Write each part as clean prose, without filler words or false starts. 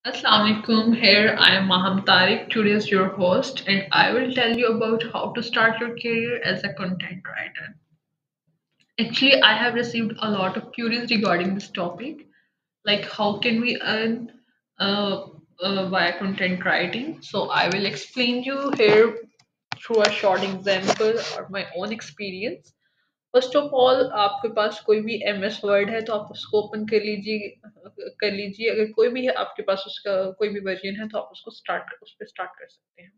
Assalamualaikum. Here I am Maham Tariq, today's your host, and I will tell you about how to start your career as a content writer. Actually, I have received a lot of queries regarding this topic, like how can we earn uh, via content writing. So I will explain you here through a short example or my own experience. First of all आपके पास कोई भी M S word है तो आप उसको open कर लीजिए अगर कोई भी है आपके पास उसका कोई भी वर्जन है तो आप उसको स्टार्ट उस पर स्टार्ट कर सकते हैं।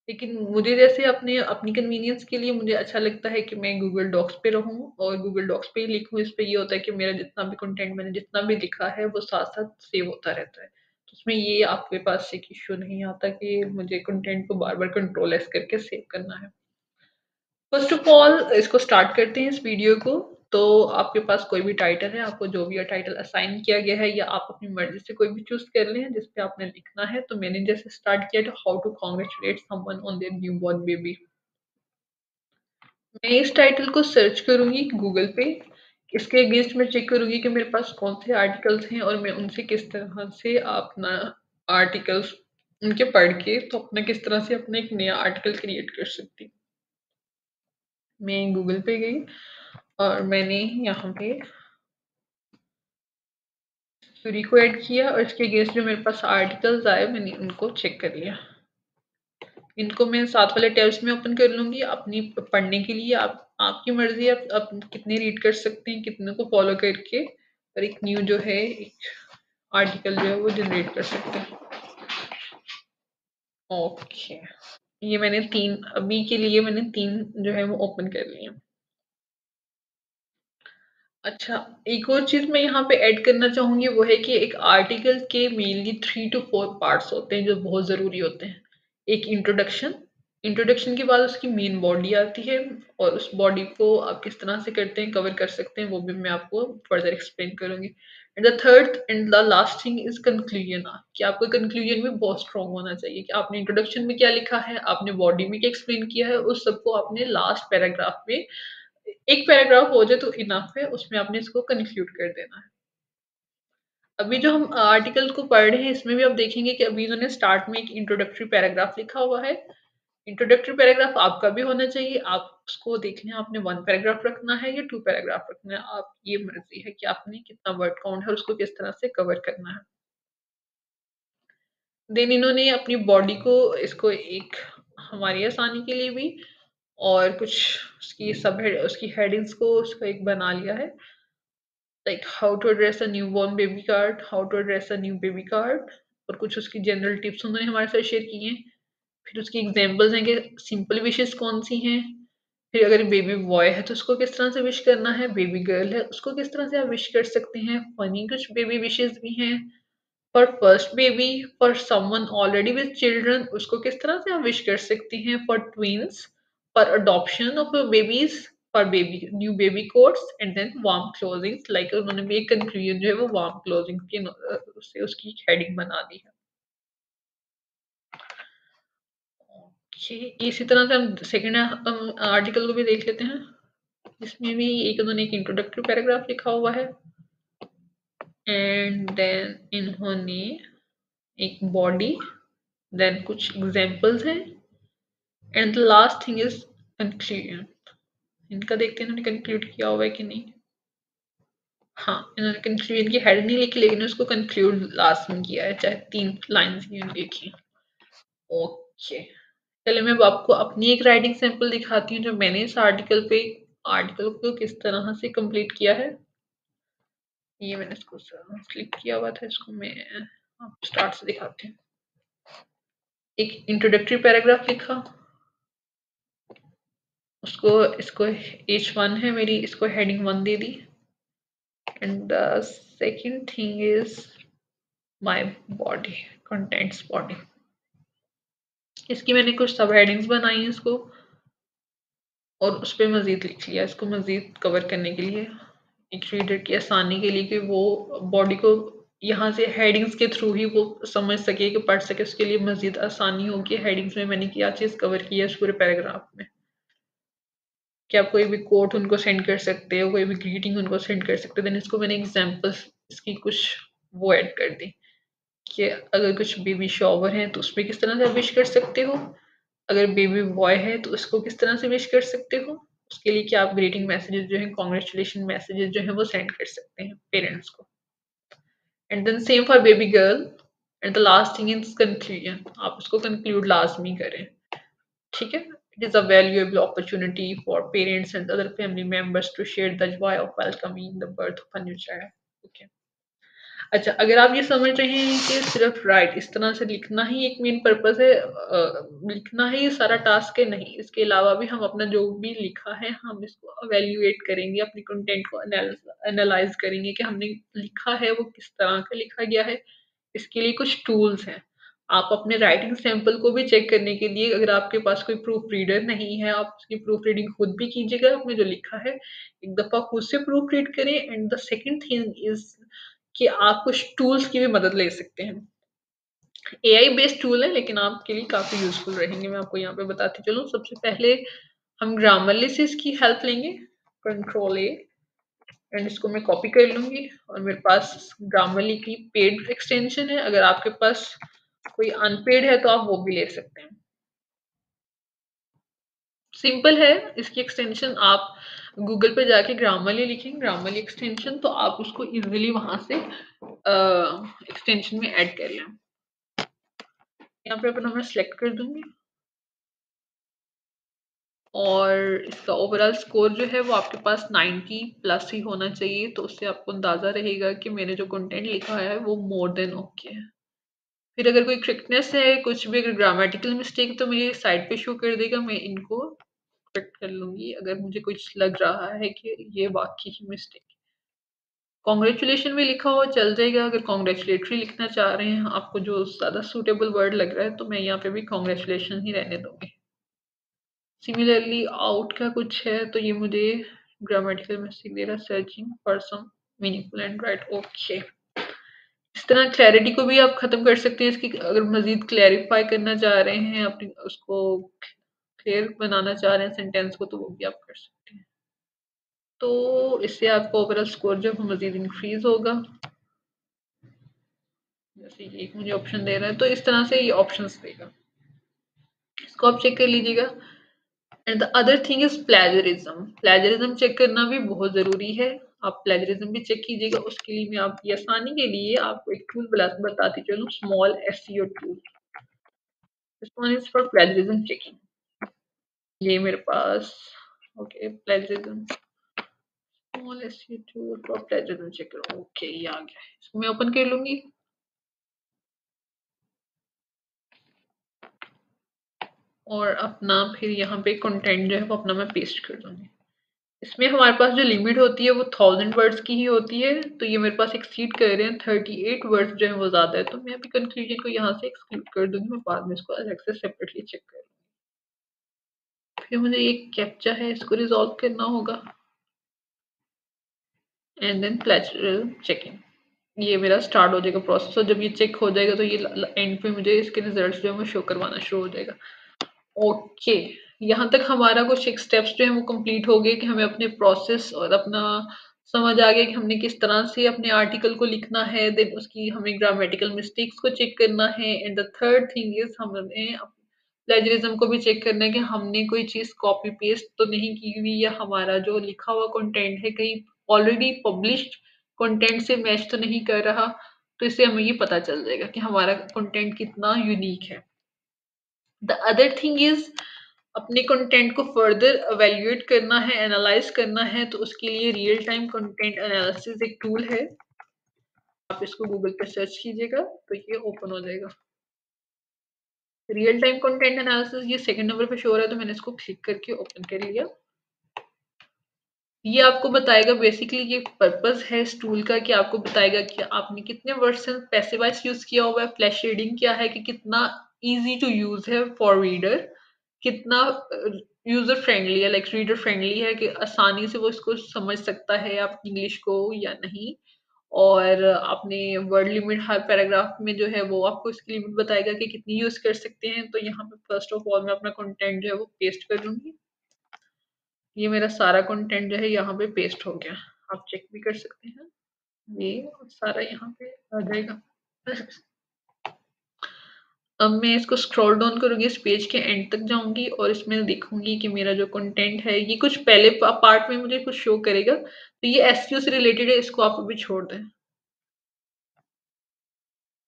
लेकिन मुझे जैसे अपने अपनी कन्वीनियंस के लिए मुझे अच्छा लगता है कि मैं गूगल डॉक्स पे रहूं और गूगल डॉक्स पे ही लिखूं। इस पे ये होता है कि मेरा जितना भी कंटेंट मैंने जितना भी लिखा है वो साथ साथ सेव होता रहता है, तो उसमें ये आपके पास एक इश्यू नहीं आता कि मुझे कंटेंट को बार बार कंट्रोल एस करके सेव करना है। फर्स्ट ऑफ ऑल इसको स्टार्ट करते हैं इस वीडियो को। तो आपके पास कोई भी टाइटल है, आपको जो भी टाइटल असाइन किया गया है या आप अपनी मर्जी से कोई भी चूज कर लें जिस पे आपने लिखना है। तो मैंने जैसे स्टार्ट किया तो how to congratulate someone on their new born baby. मैं इस टाइटल को सर्च करूंगी गूगल पे। इसके अगेंस्ट में चेक करूंगी कि मेरे पास कौन से आर्टिकल्स हैं और मैं उनसे किस तरह से अपना आर्टिकल्स उनके पढ़ के तो अपना किस तरह से अपना एक नया आर्टिकल क्रिएट कर सकती हूँ। मैं गूगल पे गई और मैंने यहाँ पे स्टोरी को ऐड किया और इसके अगेंस्ट जो मेरे पास आर्टिकल्स आए मैंने उनको चेक कर लिया। इनको मैं साथ वाले टैब्स में ओपन कर लूंगी अपनी पढ़ने के लिए। आप आपकी मर्जी है, आप कितने रीड कर सकते हैं, कितने को फॉलो करके और एक न्यू जो है एक आर्टिकल जो है वो जनरेट कर सकते हैं। ओके, ये मैंने तीन अभी के लिए मैंने तीन जो है वो ओपन कर लिए। अच्छा, एक और चीज़ मैं यहाँ पे ऐड करना चाहूँगी वो है कि एक आर्टिकल के मेनली 3 टू 4 पार्ट्स होते हैं जो बहुत ज़रूरी होते हैं। एक इंट्रोडक्शन, इंट्रोडक्शन के बाद उसकी मेन बॉडी आती है और उस बॉडी को आप किस तरह से करते हैं, कवर कर सकते हैं, वो भी मैं आपको फर्दर एक्सप्लेन करूँगी। And the third and the last thing is conclusion. कि आपका कंक्लूजन भी बहुत स्ट्रॉन्ग होना चाहिए कि आपने इंट्रोडक्शन में क्या लिखा है, आपने बॉडी में क्या एक्सप्लेन किया है, उस सबको आपने लास्ट पैराग्राफ में एक पैराग्राफ हो जाए तो इनफ है, उसमें आपने इसको कंक्लूड कर देना है। अभी जो हम आर्टिकल को पढ़ रहे हैं इसमें भी आप देखेंगे कि अभी इन्होंने स्टार्ट में एक इंट्रोडक्टरी पैराग्राफ लिखा हुआ है। इंट्रोडक्टरी पैराग्राफ आपका भी होना चाहिए। आप उसको देख लें आपने 1 पैराग्राफ रखना है या 2 पैराग्राफ रखना है, आप ये मर्जी है कि आपने कितना वर्ड काउंट है और उसको किस तरह से कवर करना है। देन इन्होंने अपनी बॉडी को इसको एक हमारी आसानी के लिए भी और कुछ उसकी सब उसकी हेडिंग्स को उसको एक बना लिया है, like how to address a newborn baby card, how to address a new baby card, और कुछ उसकी जनरल टिप्स उन्होंने हमारे साथ शेयर की हैं। फिर उसकी एग्जांपल्स हैं कि सिंपल विशेस कौन सी हैं। फिर अगर बेबी बॉय है तो उसको किस तरह से विश करना है, बेबी गर्ल है उसको किस तरह से आप विश कर सकते हैं। फनी कुछ बेबी विशेस भी हैं। For first baby, for someone already with children उसको किस तरह से आप विश कर सकते हैं। For twins, for adoption of babies, for baby new baby quotes and then warm closing. Like उन्होंने भी एक कंक्लूजन जो है वो वार्म क्लोजिंग के उससे उसकी हेडिंग बना दी है। Okay, इसी तरह से हम सेकेंड आर्टिकल को भी देख लेते हैं। इसमें भी एक उन्होंने एक इंट्रोडक्टरी पैराग्राफ लिखा हुआ है एंड देन इन्होंने एक बॉडी, देन कुछ एग्जांपल्स हैं and the last thing is conclusion. इनका देखते हैं इन्होंने कंक्लूड किया हुआ है कि नहीं। हाँ, इन्होंने कंक्लूजन की हेड नहीं लिखी लेकिन उसको कंक्लूड लास्ट में किया है, चाहे 3 लाइन्स ही लिखी। ओके, चलिए मैं अब आपको अपनी एक राइटिंग सैंपल दिखाती हूँ जो मैंने इस आर्टिकल को किस तरह से कंप्लीट किया है। ये मैंने इसको क्लिक किया हुआ था, इसको मैं आप स्टार्ट से दिखाती हूँ। एक इंट्रोडक्टरी पैराग्राफ लिखा, उसको इसको H1 है मेरी, इसको heading 1 they the and the second thing is my body, contents body. इसकी मैंने कुछ सब हेडिंग्स बनाई हैं इसको और उस पर मज़ीद लिख लिया इसको मज़ीद कवर करने के लिए, एक रीडर की आसानी के लिए कि वो बॉडी को यहाँ से हेडिंग्स के थ्रू ही वो समझ सके कि पढ़ सके, उसके लिए मज़ीद आसानी होगी। हेडिंग्स में मैंने क्या चीज़ कवर की है इस पूरे पैराग्राफ में, कि आप कोई भी कोट उनको सेंड कर सकते हो, कोई भी ग्रीटिंग उनको सेंड कर सकते हो। देन इसको मैंने एग्जांपल्स इसकी कुछ वो ऐड कर दी कि अगर कुछ बेबी शॉवर है तो उसमें किस तरह से विश कर सकते हो, अगर बेबी बॉय है तो उसको किस तरह से विश कर सकते हो। उसके लिए क्या आप ग्रीटिंग मैसेजेस जो है, कॉन्ग्रेचुलेशन मैसेजेस जो है वो सेंड कर सकते हैं पेरेंट्स को। And then same for baby girl. And the last thing is conclusion, आप उसको कंक्लूड लाजमी करें। ठीक है। It is a valuable opportunity for parents and other family members to share the joy of welcoming the birth of a new child. Okay. अच्छा, अगर आप ये समझ रहे हैं कि सिर्फ राइट इस तरह से लिखना ही एक मेन पर्पस है, लिखना ही सारा टास्क है, नहीं, इसके अलावा भी हम अपना जो भी लिखा है हम इसको अवेल्युएट करेंगे, अपनी कंटेंट को एनालाइज करेंगे कि हमने लिखा है वो किस तरह का लिखा गया है। इसके लिए कुछ टूल्स हैं। आप अपने राइटिंग सैंपल को भी चेक करने के लिए, अगर आपके पास कोई प्रूफ रीडर नहीं है, आप उसकी प्रूफ रीडिंग खुद भी कीजिएगा। आपने जो लिखा है एक दफा खुद से प्रूफ रीड करें। And the second thing is कि आप कुछ टूल्स की भी मदद ले सकते हैं। एआई बेस्ड टूल है लेकिन आपके लिए काफ़ी यूज़फुल रहेंगे। मैं आपको यहाँ पे बताती चलूँ। सबसे पहले हम ग्रामरली से इसकी हेल्प लेंगे, कंट्रोल ए, एंड इसको मैं कॉपी कर लूँगी और मेरे पास ग्रामरली की पेड एक्सटेंशन है। अगर आपके पास कोई अनपेड है तो आप वो भी ले सकते हैं। सिंपल है। इसकी एक्सटेंशन आप गूगल पे जाके ग्रामरली लिखेंगे, ग्रामरली एक्सटेंशन, तो आप उसको इजीली वहां से एक्सटेंशन में ऐड कर लें। यहाँ पे अपना मैं सिलेक्ट कर दूंगी और इसका ओवरऑल स्कोर जो है वो आपके पास 90 प्लस ही होना चाहिए, तो उससे आपको अंदाजा रहेगा कि मैंने जो कंटेंट लिखा है वो मोर देन ओके है। फिर अगर कोई क्रिकनेस है, कुछ भी अगर ग्रामेटिकल मिस्टेक, तो मुझे साइड पे शो कर देगा, मैं इनको करेक्ट कर लूंगी अगर मुझे कुछ लग रहा है कि ये वाकई ही मिस्टेक। कॉन्ग्रेचुलेशन भी लिखा हुआ चल जाएगा। अगर कॉन्ग्रेचुलेटरी लिखना चाह रहे हैं, आपको जो ज़्यादा सूटेबल वर्ड लग रहा है, तो मैं यहाँ पे भी कॉन्ग्रेचुलेशन ही रहने दूंगी। सिमिलरली आउट का कुछ है तो ये मुझे ग्रामेटिकल मिस्टेक दे रहा है, searching for some meaningful and right okay. इस तरह क्लैरिटी को भी आप खत्म कर सकते हैं इसकी। अगर मजीद क्लैरिफाई करना चाह रहे हैं, अपनी उसको क्लियर बनाना चाह रहे हैं सेंटेंस को, तो वो भी आप कर सकते हैं। तो इससे आपका ओवरऑल स्कोर जो है मजीद इंक्रीज होगा। जैसे ये एक मुझे ऑप्शन दे रहा है, तो इस तरह से ये ऑप्शंस देगा, इसको आप चेक कर लीजिएगा। And the other thing is plagiarism. Plagiarism check करना भी बहुत ज़रूरी है। आप प्लेजरिज्म भी चेक कीजिएगा। उसके लिए मैं आपकी आसानी के लिए आपको एक टूल बताती चलूँ, small SEO tool. This one is for plagiarism checking. ये मेरे पास okay, plagiarism small SEO tool for plagiarism checker. Okay, ये आ गया है। इसको मैं ओपन कर लूंगी और अपना फिर यहाँ पे कंटेंट जो है वो अपना मैं पेस्ट कर दूंगी। इसमें हमारे पास जो लिमिट होती है वो 1000 वर्ड्स की ही होती है, तो ये मेरे पास एक्सीड कर रहे हैं, 38 वर्ड्स जो है वो ज़्यादा है, तो मैं अभी कंक्लूजन को यहाँ से एक्सक्लूड कर दूंगी। मैं बाद में इसको अलग से सेपरेटली चेक करूँगी। फिर मुझे एक कैप्चा है, इसको रिजॉल्व करना होगा। And then plagiarism checking. ये मेरा स्टार्ट हो जाएगा प्रोसेस, और जब ये चेक हो जाएगा तो ये एंड पे मुझे इसके रिजल्ट जो है वो शो करवाना शुरू हो जाएगा। ओके, यहाँ तक हमारा कुछ एक स्टेप्स जो है वो कंप्लीट हो गए कि हमें अपने प्रोसेस और अपना समझ आ गया कि हमने किस तरह से अपने आर्टिकल को लिखना है। देन उसकी हमें ग्रामेटिकल मिस्टेक्स को चेक करना है। And the third thing is हमें प्लेजरिज्म को भी चेक करना है कि हमने कोई चीज़ कॉपी पेस्ट तो नहीं की हुई, या हमारा जो लिखा हुआ कंटेंट है कहीं ऑलरेडी पब्लिश्ड कंटेंट से मैच तो नहीं कर रहा। तो इससे हमें ये पता चल जाएगा कि हमारा कंटेंट कितना यूनिक है। द अदर थिंग इज अपने कंटेंट को फर्दर एवेल्युएट करना है, एनालाइज करना है, तो उसके लिए रियल टाइम कंटेंट एनालिसिस एक टूल है। आप इसको गूगल पे सर्च कीजिएगा तो ये ओपन हो जाएगा। रियल टाइम कंटेंट एनालिसिस ये सेकंड नंबर पे शो हो रहा है, तो मैंने इसको क्लिक करके ओपन कर लिया। ये आपको बताएगा, बेसिकली ये पर्पस है इस टूल का कि आपको बताएगा कि आपने कितने वर्ड्स पैसिव वॉइस यूज किया हुआ है, फ्लैश रीडिंग क्या है, कि कितना इजी टू यूज है फॉर रीडर, कितना यूजर फ्रेंडली है, लाइक रीडर फ्रेंडली है, कि आसानी से वो इसको समझ सकता है आप इंग्लिश को या नहीं। और आपने वर्ड लिमिट हर पैराग्राफ में जो है वो आपको इसकी लिमिट बताएगा कि कितनी यूज कर सकते हैं। तो यहाँ पे फर्स्ट ऑफ ऑल मैं अपना कंटेंट जो है वो पेस्ट कर लूंगी। ये मेरा सारा कंटेंट जो है यहाँ पे पेस्ट हो गया। आप चेक भी कर सकते हैं, ये सारा यहाँ पे आ जाएगा। अब मैं इसको स्क्रॉल डाउन करूँगी, इस पेज के एंड तक जाऊँगी और इसमें देखूँगी कि मेरा जो कंटेंट है ये कुछ पहले पार्ट में मुझे कुछ शो करेगा, तो ये एसईओ से रिलेटेड है, इसको आप अभी छोड़ दें।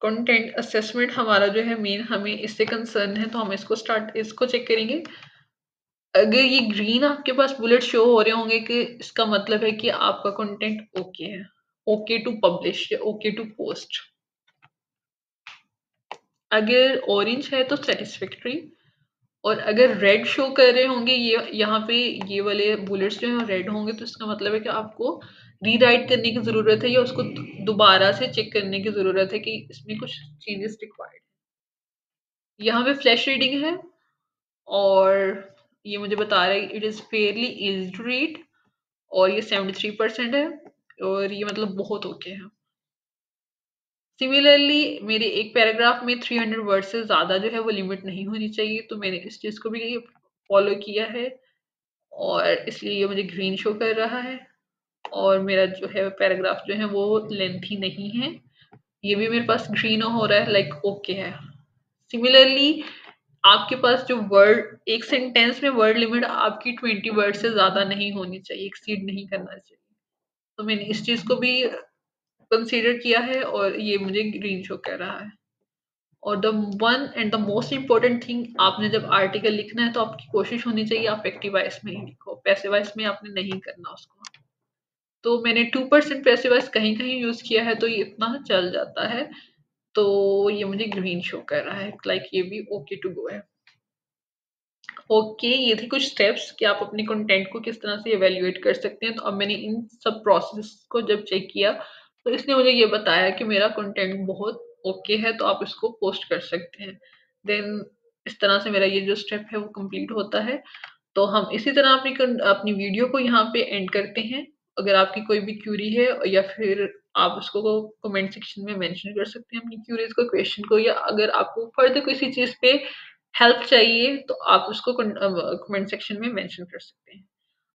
कंटेंट असेसमेंट हमारा जो है मेन हमें इससे कंसर्न है, तो हम इसको चेक करेंगे। अगर ये ग्रीन आपके पास बुलेट शो हो रहे होंगे कि इसका मतलब है कि आपका कंटेंट ओके है, ओके टू पब्लिश या ओके टू पोस्ट। अगर ऑरेंज है तो सेटिस्फैक्ट्री, और अगर रेड शो कर रहे होंगे ये यहाँ पे, ये वाले बुलेट्स जो हैं रेड होंगे, तो इसका मतलब है कि आपको रीराइट करने की ज़रूरत है या उसको दोबारा से चेक करने की ज़रूरत है कि इसमें कुछ चेंजेस रिक्वायर्ड है। यहाँ पे फ्लैश रीडिंग है और ये मुझे बता रहा है it is fairly easy to read, और ये 73% है, और ये मतलब बहुत ओके है। सिमिलरली मेरे एक पैराग्राफ में 300 वर्ड से ज़्यादा जो है वो लिमिट नहीं होनी चाहिए, तो मैंने इस चीज़ को भी फॉलो किया है और इसलिए ये मुझे ग्रीन शो कर रहा है, और मेरा जो है पैराग्राफ जो है वो लेंथी नहीं है, ये भी मेरे पास ग्रीन हो रहा है, लाइक ओके है। सिमिलरली आपके पास जो वर्ड, एक सेंटेंस में वर्ड लिमिट आपकी 20 वर्ड से ज़्यादा नहीं होनी चाहिए, एक्सीड नहीं करना चाहिए, तो मैंने इस चीज़ को भी कंसीडर किया है और ये मुझे ग्रीन शो कर रहा है। और the one and the most important thing, आपने जब आर्टिकल लिखना है तो आपकी कोशिश होनी चाहिए आप एक्टिव वॉइस में ही लिखो, पैसिव वॉइस में आपने नहीं करना उसको। तो मैंने 2% पैसिव वॉइस कहीं कहीं यूज किया है, तो ये इतना चल जाता है, तो ये मुझे ग्रीन शो कर रहा है, लाइक ये भी ओके टू गो है। ओके, ये थे कुछ स्टेप्स कि आप अपने कंटेंट को किस तरह से इवैल्यूएट कर सकते हैं। तो अब मैंने इन सब प्रोसेस को जब चेक किया, तो इसने मुझे ये बताया कि मेरा कंटेंट बहुत ओके है, तो आप इसको पोस्ट कर सकते हैं। देन इस तरह से मेरा ये जो स्टेप है वो कंप्लीट होता है। तो हम इसी तरह अपनी वीडियो को यहाँ पे एंड करते हैं। अगर आपकी कोई भी क्यूरी है या फिर आप उसको कमेंट सेक्शन में मेंशन कर सकते हैं अपनी क्यूरीज को, क्वेश्चन को, या अगर आपको फर्दर किसी चीज़ पे हेल्प चाहिए तो आप उसको कमेंट सेक्शन में मेंशन कर सकते हैं।